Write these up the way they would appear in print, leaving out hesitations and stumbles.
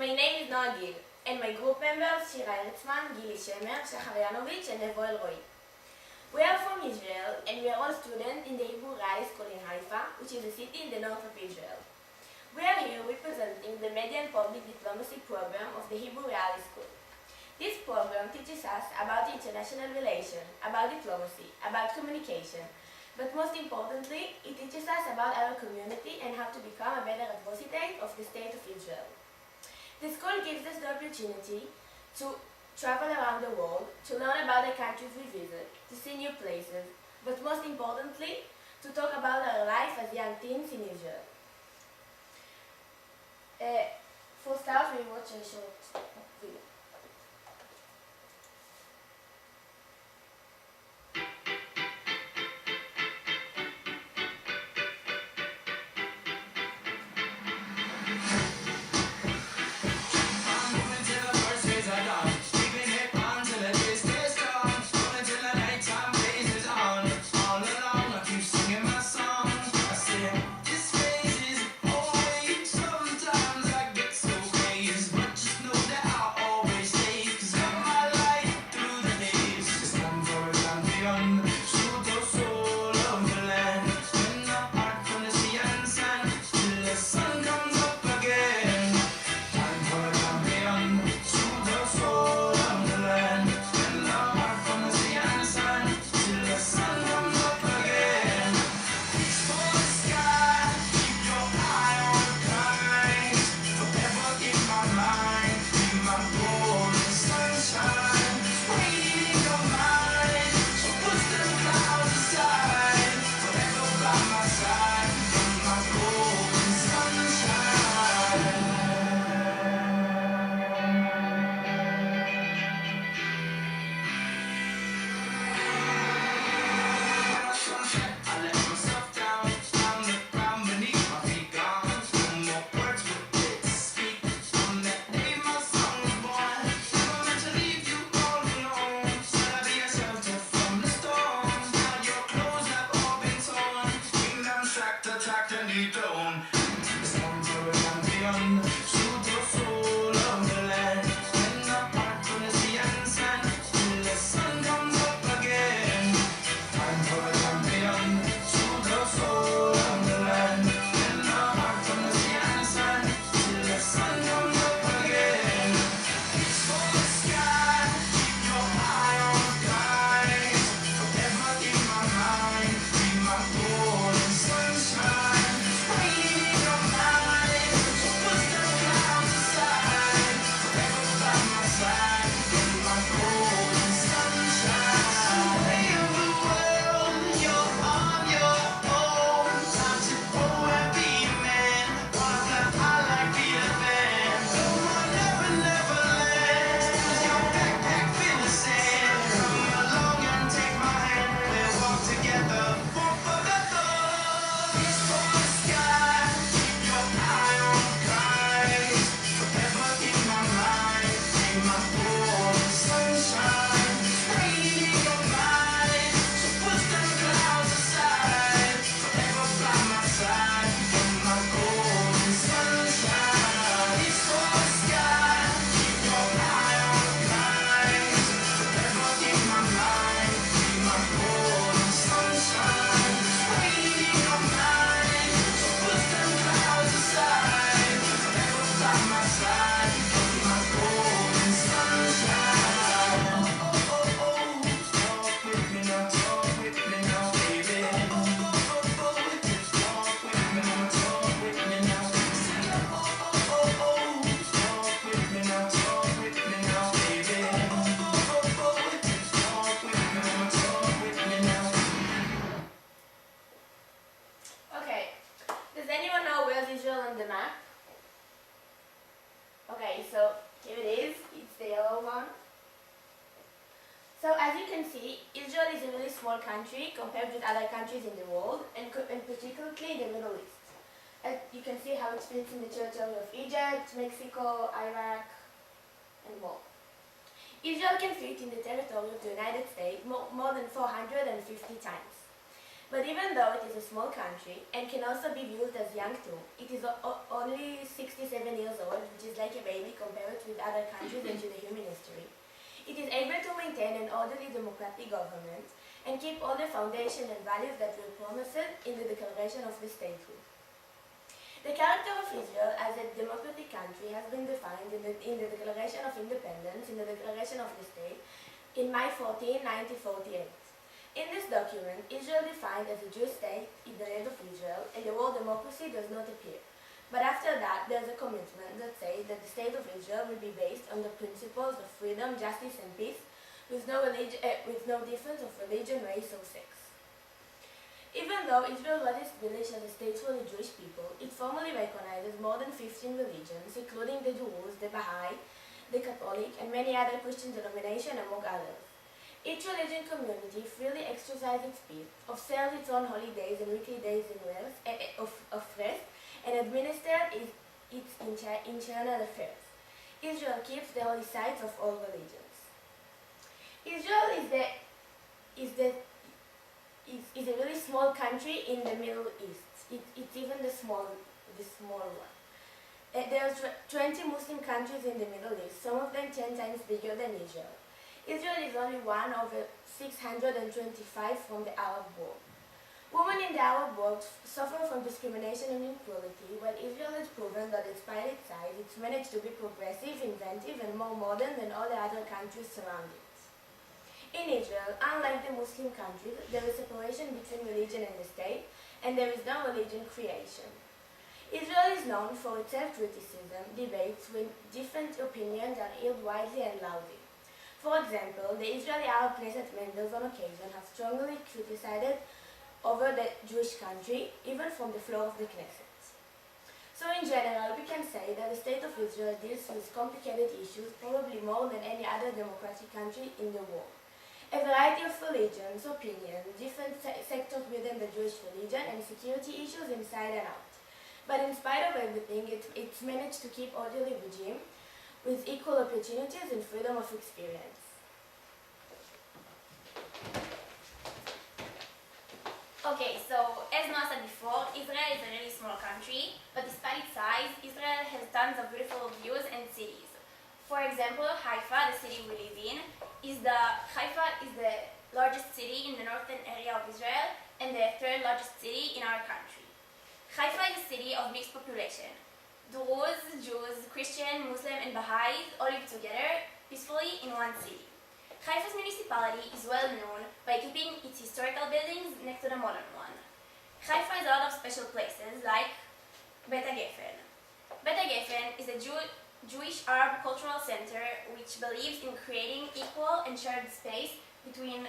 My name is Noah Gil, and my group members Shira Eritzman, Gili Shemer, Shachar Yanovich, and Nevoel Roy. We are from Israel, and we are all students in the Hebrew High School in Haifa, which is a city in the north of Israel. We are here representing the Media and Public Diplomacy program of the Hebrew High School. This program teaches us about international relations, about diplomacy, about communication, but most importantly, it teaches us about our community and how to become a better advocate of the state of Israel. The school gives us the opportunity to travel around the world, to learn about the countries we visit, to see new places, but most importantly, to talk about our life as young teens in Israel. For start, we watch a short video. So here it is, it's the yellow one. So as you can see, Israel is a really small country compared with other countries in the world, and particularly the Middle East. As you can see how it fits in the territory of Egypt, Mexico, Iraq, and more. Israel can fit in the territory of the United States more than 450 times. But even though it is a small country and can also be viewed as young too, it is only 67 years old, which is is like a baby compared with other countries and to the human history. It is able to maintain an orderly democratic government and keep all the foundation and values that were promised in the Declaration of the Statehood. The character of Israel as a democratic country has been defined in the Declaration of Independence, in the Declaration of the State, in May 14, 1948. In this document, Israel defined as a Jewish state in the land of Israel, and the word democracy does not appear. But after that, there's a commitment that says that the state of Israel will be based on the principles of freedom, justice, and peace, with no difference of religion, race, or sex. Even though Israel was established as a state for the Jewish people, it formally recognizes more than 15 religions, including the Druze, the Baha'i, the Catholic, and many other Christian denominations, among others. Each religion community freely exercises its peace, observes its own holidays and weekly days of rest, and administers its internal affairs. Israel keeps the holy sites of all religions. Israel is a really small country in the Middle East. It's even the small one. There are 20 Muslim countries in the Middle East, some of them 10 times bigger than Israel. Israel is only one of 625 from the Arab world. Women in the Arab world suffer from discrimination and inequality, while Israel has proven that despite its size, it's managed to be progressive, inventive, and more modern than all the other countries surrounding it. In Israel, unlike the Muslim countries, there is separation between religion and the state, and there is no religion creation. Israel is known for its self-criticism, debates when different opinions are held widely and loudly. For example, the Israeli Arab Knesset members on occasion have strongly criticized over the Jewish country, even from the floor of the Knesset. So in general, we can say that the state of Israel deals with complicated issues probably more than any other democratic country in the world. A variety of religions, opinions, different sectors within the Jewish religion, and security issues inside and out. But in spite of everything, it's managed to keep orderly regime with equal opportunities and freedom of experience. Okay, so as Noah said before, Israel is a really small country, but despite its size, Israel has tons of beautiful views and cities. For example, Haifa, the city we live in, Haifa is the largest city in the northern area of Israel and the third largest city in our country. Haifa is a city of mixed population. Druze, Jews, Christian, Muslim, and Baha'is all live together peacefully in one city. Haifa's municipality is well known by keeping its historical buildings next to the modern one. Haifa has a lot of special places like Bet HaGefen. Bet HaGefen is a Jewish Arab cultural center which believes in creating equal and shared space between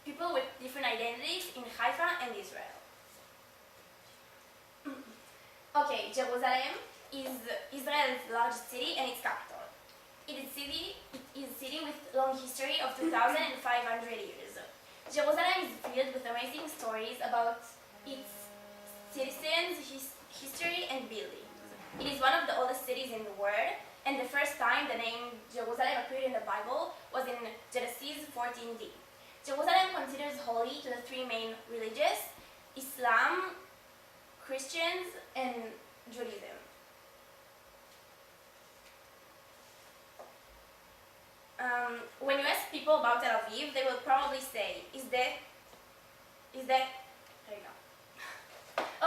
people with different identities in Haifa and Israel. Okay, Jerusalem is Israel's largest city and its capital. It is a city with long history of 2,500 years. Jerusalem is filled with amazing stories about its citizens, history, and buildings. It is one of the oldest cities in the world, and the first time the name Jerusalem appeared in the Bible was in Genesis 14d. Jerusalem considers holy to the three main religions: Islam, Christians, and Judaism. When you ask people about Tel Aviv, they will probably say, there you go.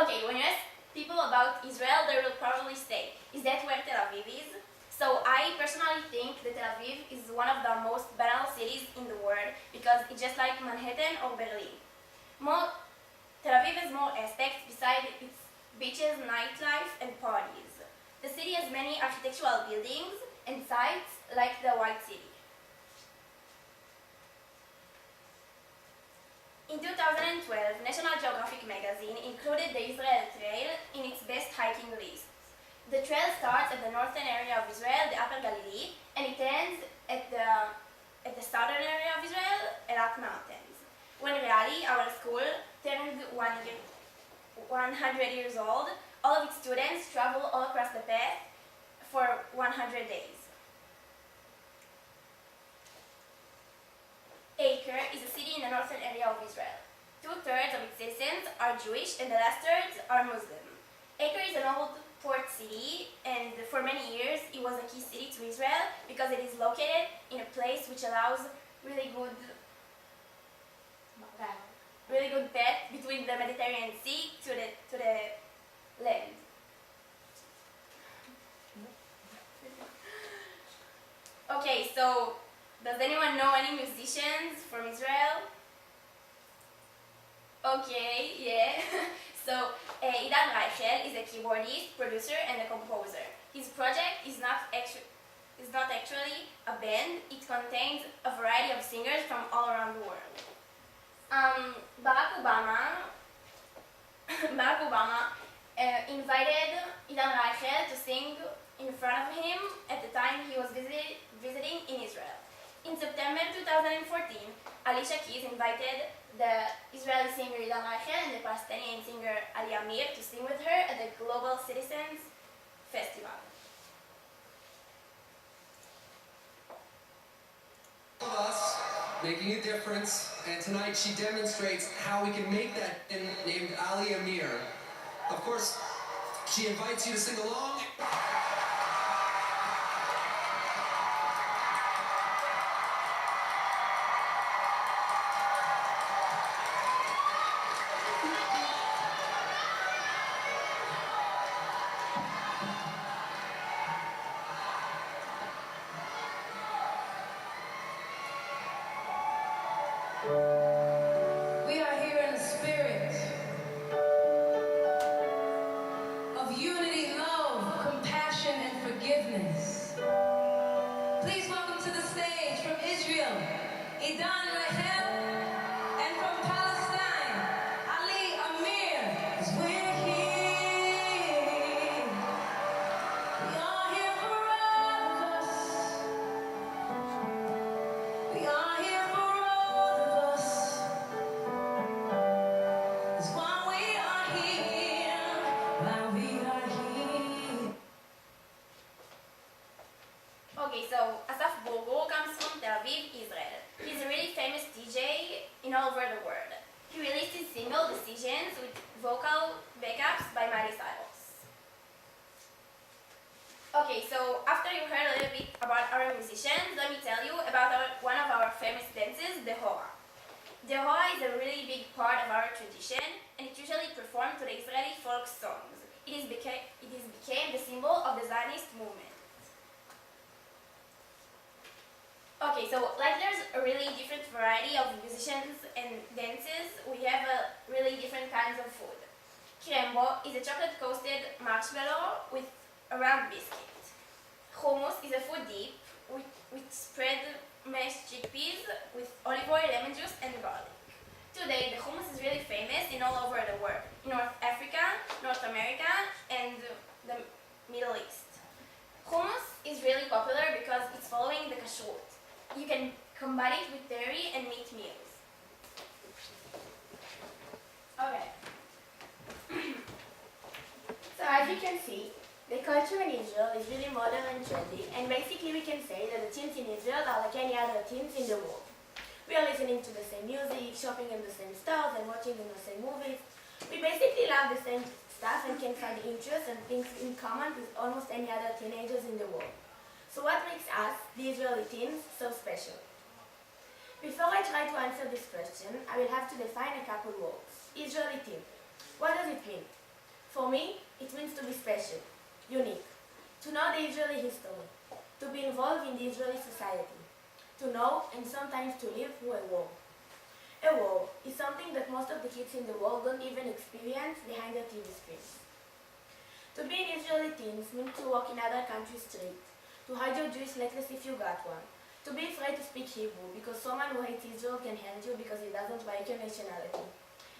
Okay, when you ask people about Israel, they will probably say, is that where Tel Aviv is? So I personally think that Tel Aviv is one of the most banal cities in the world because it's just like Manhattan or Berlin. Tel Aviv has more aspects besides its beaches, nightlife, and parties. The city has many architectural buildings and sites like the White City. In 2012, National Geographic magazine included the Israel Trail in its best hiking list. The trail starts at the northern area of Israel, the Upper Galilee, and it ends at the southern area of Israel, Elat Mountains. When Reali, our school, turned 100 years old, all of its students travel all across the path for 100 days. Acre is a city in the northern area of Israel. 2/3 of its citizens are Jewish and the last third are Muslim. Acre is an old port city, and for For many years, it was a key city to Israel because it is located in a place which allows really good path between the Mediterranean Sea to the land. Okay, so does anyone know any musicians from Israel? Okay, yeah. So Idan Reichel is a keyboardist, producer, and a composer. His project is not actually a band. It contains a variety of singers from all around the world. Barack Obama invited Idan Reichel to sing in front of him at the time he was visiting in Israel. In September 2014, Alicia Keys invited the Israeli singer Idan Reichel and the Palestinian singer Ali Amir to sing with her at the Global Citizens Festival. Of us making a difference, and tonight she demonstrates how we can make that named Ali Amir. Of course, she invites you to sing along. We are here in the spirit of unity, love, compassion, and forgiveness. Please welcome to the stage from Israel, Idan Reichel, and from Palestine, Ali Amir. 'Cause we're here. We are here for all of us. We are here for all of us. It's why we are here. Why we are here. Okay, so Asaf Burgur comes from Tel Aviv, Israel. He's a really famous DJ in all over the world. He released his single Decisions with vocal backups by Miley Cyrus. Okay, so after you heard a little bit about our musicians, let me tell you about one of our famous dances, the Hora. The Hora is a really big part of our tradition, and it usually performed to the Israeli folk songs. It became the symbol of the Zionist movement. Okay, so like there's a really different variety of musicians and dances, we have really different kinds of food. Krembo is a chocolate-coated marshmallow with a round biscuit. Hummus is a food dip with spread mashed chickpeas with olive oil, lemon juice, and garlic. Today, the hummus is really famous in all over the world, in North Africa, North America, and the Middle East. Hummus is really popular because it's following the kashrut. You can combine it with dairy and meat meals. Okay. So as you can see, the culture in Israel is really modern and trendy, and basically we can say that the teens in Israel are like any other teens in the world. We are listening to the same music, shopping in the same stores, and watching in the same movies. We basically love the same stuff and can find interests and things in common with almost any other teenagers in the world. So what makes us, the Israeli teens, so special? Before I try to answer this question, I will have to define a couple words. Israeli teen. What does it mean? For me, it means to be special, unique, to know the Israeli history, to be involved in the Israeli society, to know and sometimes to live through a war. A war is something that most of the kids in the world don't even experience behind their TV screens. To be an Israeli teen means to walk in other countries' streets, to hide your Jewish necklace if you got one, to be afraid to speak Hebrew because someone who hates Israel can hate you because he doesn't like your nationality.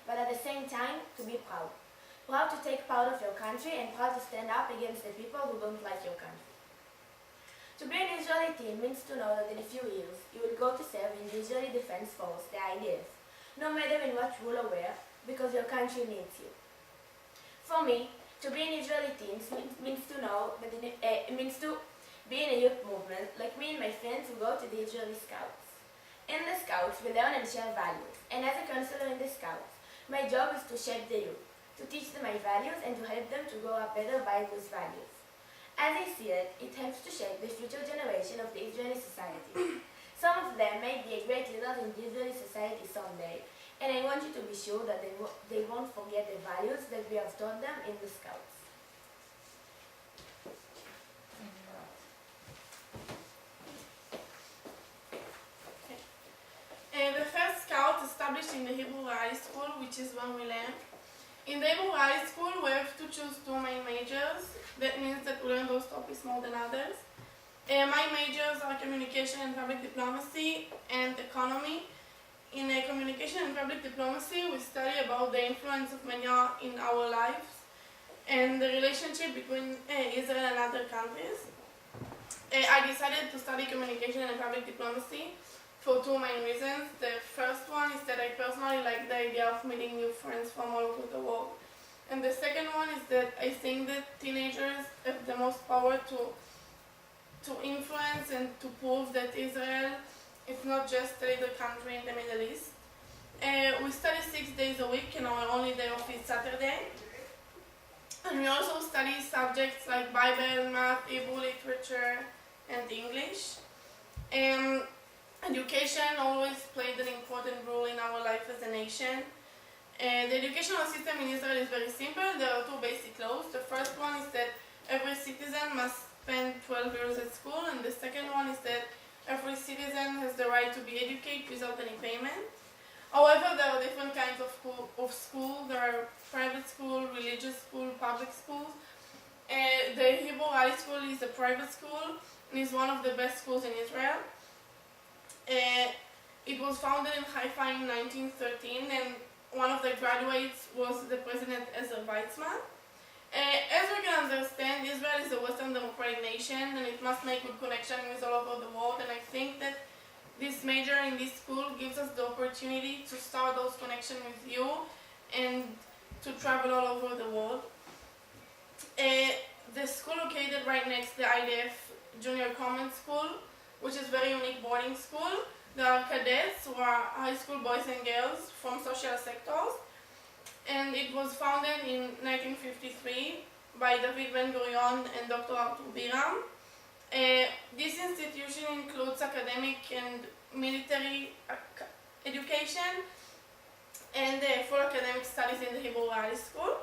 But at the same time, to be proud. Proud to take part of your country and proud to stand up against the people who don't like your country. To be an Israeli teen means to know that in a few years you will go to serve in the Israeli Defense Force, the IDF, no matter in what role or where, because your country needs you. For me, to be an Israeli teen means to know that means to be in a youth movement, like me and my friends who go to the Israeli Scouts. In the Scouts, we learn and share values, and as a counselor in the Scouts, my job is to shape the youth, to teach them my values and to help them to grow up better by those values. As a see it, it helps to shape the future generation of the Israeli society. Some of them may be a great leader in the Israeli society someday, and I want you to be sure that they won't forget the values that we have taught them in the Scouts. The first Scout established in the Hebrew High School, which is when we learn. In the Hebrew High School, we have to choose two main majors. That means that we learn those topics more than others. My majors are communication and public diplomacy and economy. In communication and public diplomacy, we study about the influence of media in our lives and the relationship between Israel and other countries. I decided to study communication and public diplomacy for two main reasons. The first one is that I personally like the idea of meeting new friends from all over the world. And the second one is that I think that teenagers have the most power to influence and to prove that Israel is not just a little country in the Middle East. We study 6 days a week and our only day off is Saturday. And we also study subjects like Bible, math, Hebrew literature, and English. Education always played an important role in our life as a nation. The educational system in Israel is very simple. There are two basic laws. The first one is that every citizen must spend 12 years at school, and the second one is that every citizen has the right to be educated without any payment. However, there are different kinds of school. There are private school, religious school, public schools. The Hebrew High School is a private school and is one of the best schools in Israel. It was founded in Haifa in 1913, and one of the graduates was the president Ezer Weizmann. As we can understand, Israel is a Western democratic nation and it must make good connection with all over the world, and I think that this major in this school gives us the opportunity to start those connections with you and to travel all over the world. The school located right next to the IDF Junior Common School, which is very unique boarding school. There are cadets who are high school boys and girls from social sectors, and it was founded in 1953 by David Ben-Gurion and Dr. Arthur Biram. This institution includes academic and military education and full academic studies in the Hebrew High School.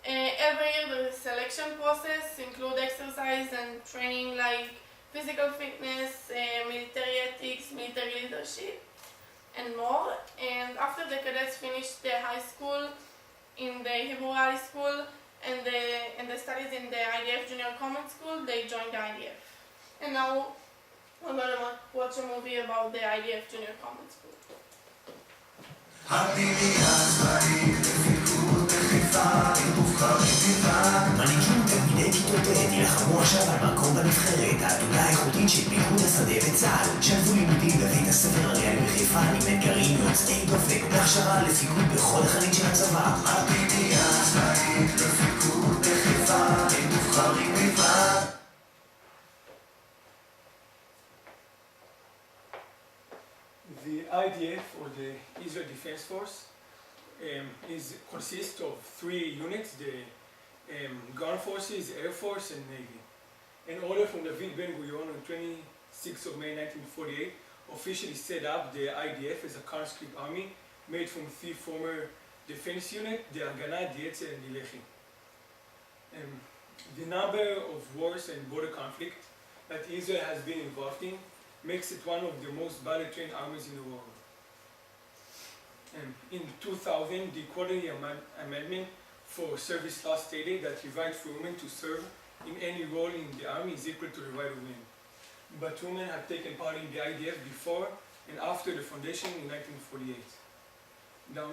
Every year there is a selection process, include exercise and training like physical fitness, military ethics, military leadership, and more. And after the cadets finish their high school in the Hebrew High School and the studies in the IDF Junior Common School, they join the IDF. And now we're going to watch a movie about the IDF Junior Common School. מנהיגים תלמידי כיתות ט' ילחמו עכשיו על מקום בנבחרת, העתודה האיכותית של פיקוד השדה וצה"ל. שלבו לימודים בבית הספר הריאלי בחיפה עם אתגרים יוצאי דופק והכשרה לפיקוד בכל החלית של הצבא. הפנימייה הצבאית לפיקוד בחיפה, הם מובחרים בלבד. The IDF, or the Israel Defense Force, consists of 3 units, the ground forces, Air Force, and Navy. An order from David Ben-Gurion on 26th of May 1948 officially set up the IDF as a conscript army made from 3 former defense units, the Haganah, the Etzel, and the Lehi. The number of wars and border conflict that Israel has been involved in makes it one of the most battle-trained armies in the world. In 2000, the Equality Amendment for Service Law stated that the right for women to serve in any role in the army is equal to the right of men. But women have taken part in the IDF before and after the foundation in 1948. Now,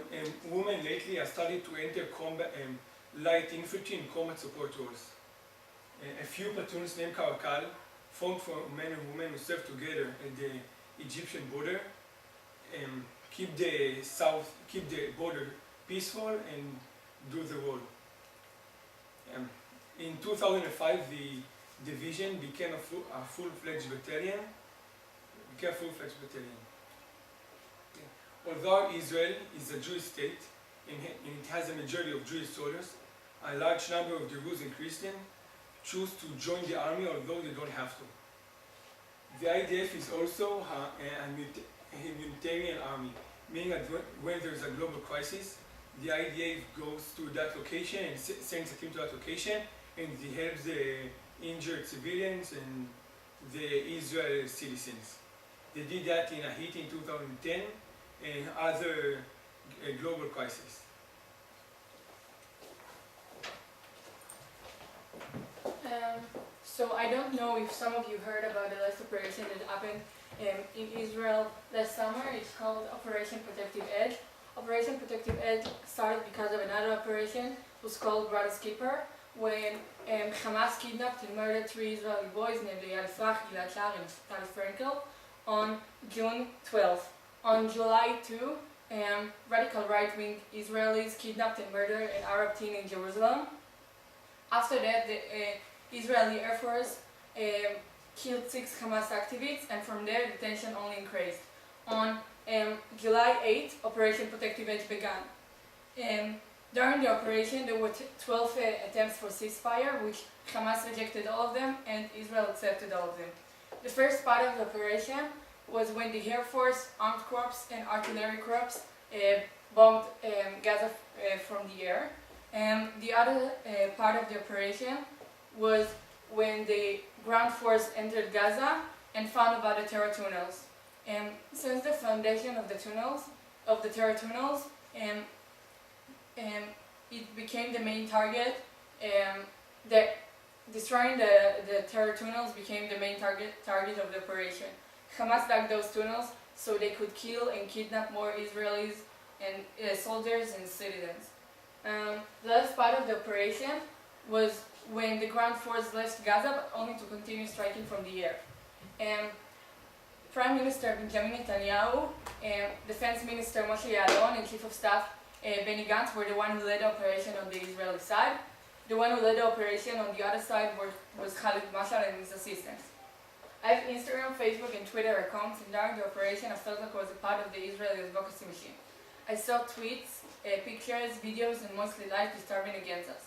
women lately have started to enter combat, light infantry and combat support roles. A few platoons named Karakal, formed for men and women who serve together at the Egyptian border, keep the border peaceful and do the role. In 2005, the division became a full-fledged battalion. Although Israel is a Jewish state and it has a majority of Jewish soldiers, a large number of Druze and Christian choose to join the army although they don't have to. The IDF is also a humanitarian army, meaning that when there is a global crisis, the IDF goes to that location and sends a team to that location, and they help the injured civilians and the Israeli citizens. They did that in Haiti in 2010 and other global crises. So I don't know if some of you heard about the last operation that happened in Israel last summer. It's called Operation Protective Edge. Operation Protective Edge started because of another operation. It was called Brother's Keeper, when Hamas kidnapped and murdered 3 Israeli boys, namely Eyal Frach, Gilad Shar, and Naftali Frankel, on June 12th. On July 2, radical right-wing Israelis kidnapped and murdered an Arab teen in Jerusalem. After that, the Israeli Air Force killed 6 Hamas activists, and from there the tension only increased. On July 8, Operation Protective Edge began. During the operation, there were 12 attempts for ceasefire, which Hamas rejected all of them, and Israel accepted all of them. The first part of the operation was when the Air Force, armed corps, and artillery corps bombed Gaza from the air. The other part of the operation was when the ground force entered Gaza and found about the terror tunnels. Since the foundation of the terror tunnels, it became the main target. Destroying the terror tunnels became the main target of the operation. Hamas dug those tunnels so they could kill and kidnap more Israelis and soldiers and citizens. The last part of the operation was when the ground force left Gaza, but only to continue striking from the air. Prime Minister Benjamin Netanyahu, Defense Minister Moshe Ya'alon, and Chief of Staff Benny Gantz were the one who led the operation on the Israeli side. The one who led the operation on the other side was Khalid Mashal and his assistants. I have Instagram, Facebook, and Twitter accounts, and during the operation I felt like I was a part of the Israeli advocacy machine. I saw tweets, pictures, videos, and mostly lies disturbing against us.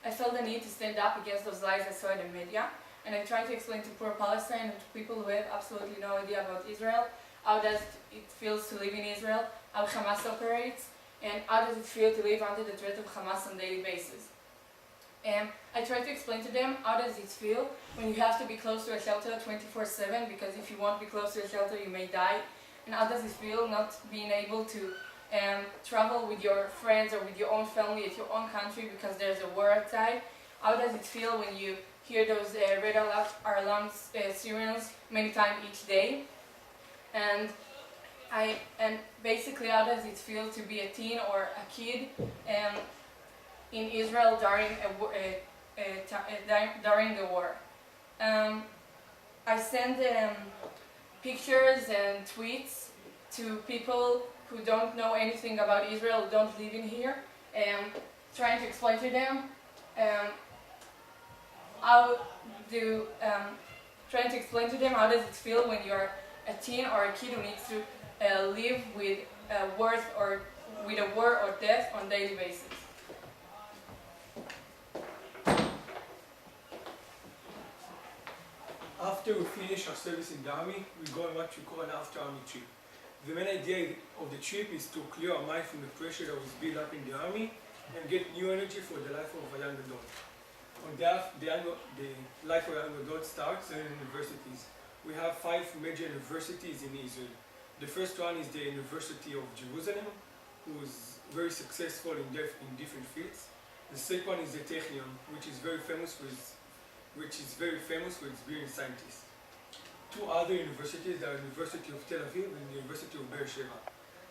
I felt the need to stand up against those lies I saw in the media, and I tried to explain to poor Palestine and to people who have absolutely no idea about Israel, how does it feels to live in Israel, how Hamas operates, and how does it feel to live under the threat of Hamas on a daily basis. I tried to explain to them how does it feel when you have to be close to a shelter 24/7, because if you won't be close to a shelter you may die, and how does it feel not being able to travel with your friends or with your own family at your own country because there's a war outside. How does it feel when you hear those red alarm sirens many times each day? And basically, how does it feel to be a teen or a kid in Israel during the war? I sent pictures and tweets to people who don't know anything about Israel, don't live in here, trying to explain to them how does it feel when you're a teen or a kid who needs to live with a war or death on a daily basis. After we finish our service in the army, we go on what we call an after-army trip. The main idea of the trip is to clear our mind from the pressure that was built up in the army and get new energy for the life of a young adult. On the life of a young adult starts in universities. We have 5 major universities in Israel. The first one is the University of Jerusalem, who is very successful in different fields. The second one is the Technion, which is very famous for its brilliant scientists. 2 other universities are the University of Tel Aviv and the University of Beersheba.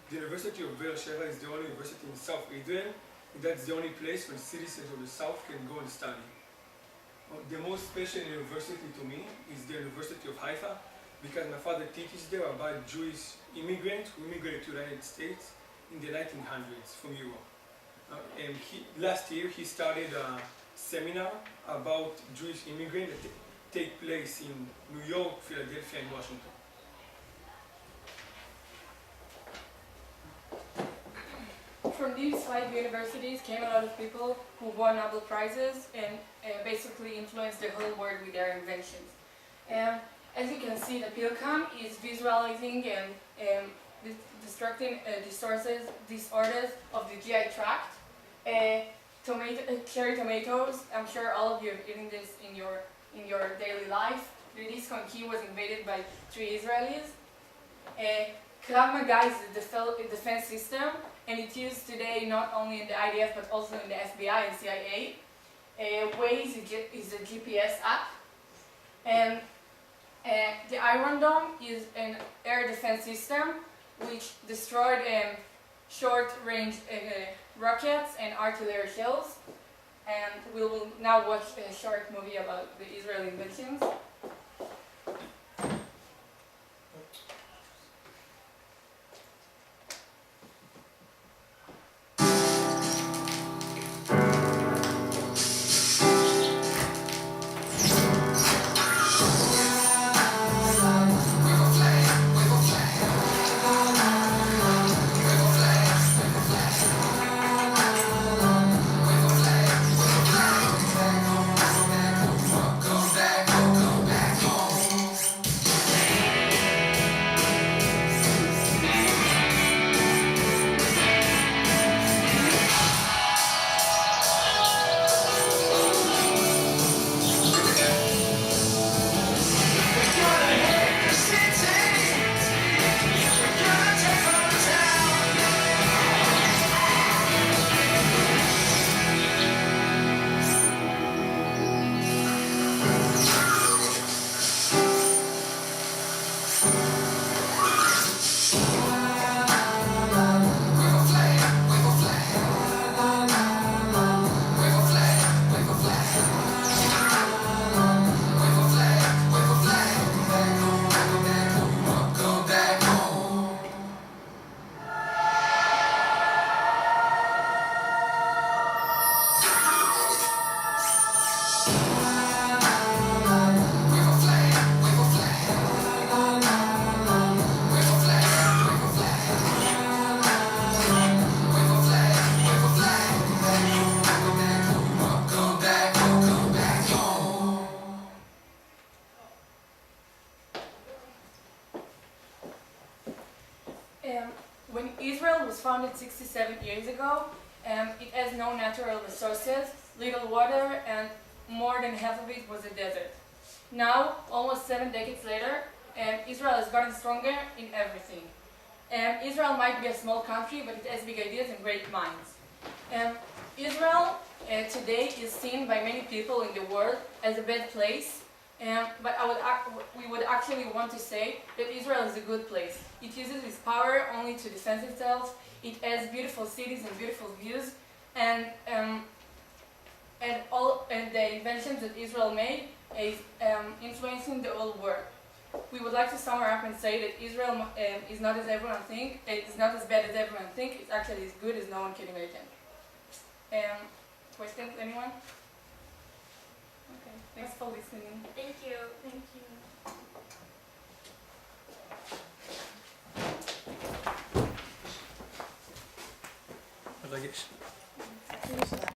The University of Beersheba is the only university in South Israel, and that's the only place where citizens of the South can go and study. The most special university to me is the University of Haifa, because my father teaches there about Jewish immigrants who immigrated to the United States in the 1900s from Europe. Last year he started a seminar about Jewish immigrants that take place in New York, Philadelphia, and Washington. For these 5 universities came a lot of people who won Nobel Prizes and basically influenced the whole world with their inventions. As you can see, the Pilcam is visualizing and destructing disorders of the GI tract. Cherry tomatoes, I'm sure all of you have eaten this in your daily life. The Disco Key was invaded by 3 Israelis. Krav Maga is a defense system, and it's used today not only in the IDF but also in the FBI and CIA. Waze is a GPS app. And the Iron Dome is an air defense system which destroyed short-range rockets and artillery shells. And we will now watch a short movie about the Israeli inventions. When Israel was founded 67 years ago, it has no natural resources, little water, and more than half of it was a desert. Now, almost 7 decades later, Israel has gotten stronger in everything. Israel might be a small country, but it has big ideas and great minds. Israel today is seen by many people in the world as a bad place, but we would actually want to say that Israel is a good place. It uses its power only to defend itself. It has beautiful cities and beautiful views, and the inventions that Israel made is influencing the whole world. We would like to sum up and say that Israel is not as everyone thinks. It's not as bad as everyone thinks. It's actually as good as no one can imagine. Questions, anyone? Okay, thanks for listening. Thank you. Thank you. מרגש.